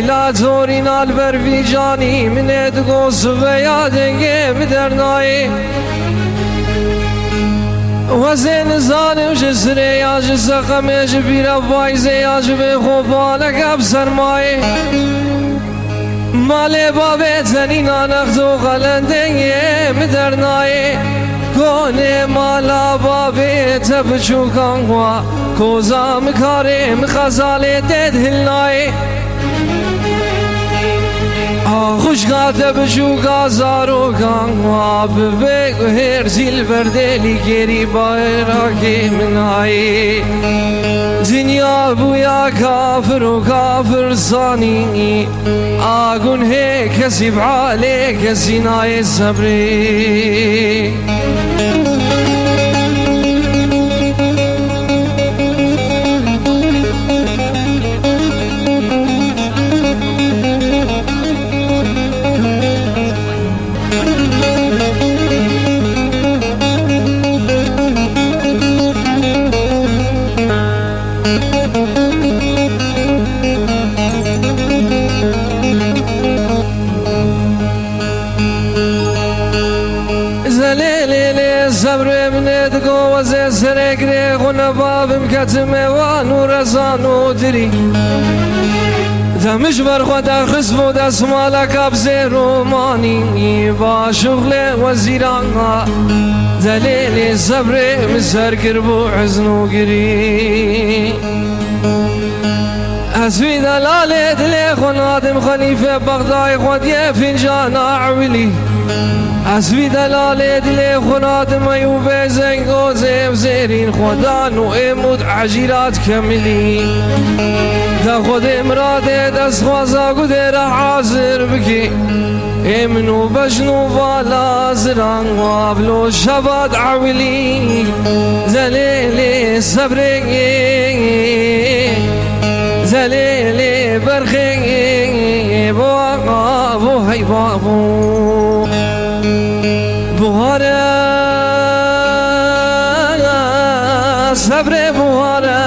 هيلا زورينا البرفيجاني من ادقوس بيادنجي مدرناي وزين ظالم جسري يا جسقم جبير فايزي يا جبي خوفانك ابصر ماي مالي بابي زنينا نخزو غلندنجي مدرناي كوني مالا بابي تبجو كانوا كوزا مكاري مخزالي تدهلناي خوش قاده بجو گازارو گانوا ببگ و هرزیل بردلی گری بایراکی منایی دنیا بویا کافر و کافر زانی آگون هی کسی بعالی کسی نای صبری صبر من ادقو وزي سرق ريخ ونباب مكتم وانو رزانو دري ذا مجبر خدا خصبو دا سمالك ابزي روماني با شغل وزيرانا دليل صبر مسر قربو حزنو قري أسوي دلالي دليخ ونادم خليفة بغداي خودي فنجان أعولي أسوي دلالي دليخ ونادم أيوب زنقو زيب زيرين خدان وإمود عجيرات كاملين دا خود امراده دست خوازا قدر حاضر بكي امنو بجنو بالا زران وابلو شباد عولي زليلي صبري زليلي برخي بو هي بابو بوهارا صبري بوهارا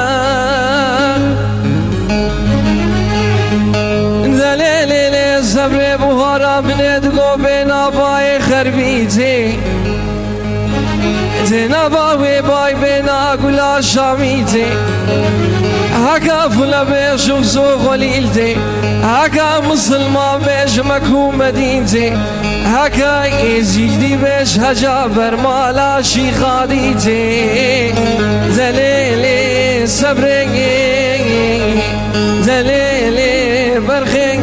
زليلي صبري بوهارا من ادقو بين اباي خربيتي زينبا وباي بين اقولا شاميتي هكا فلا بيش وسوق وليلتي هكا مسلمان بيش مكو مدينتي هكا يزيدي بيش هجابر مالا شي خاديتي زليلي صبري زليلي برخي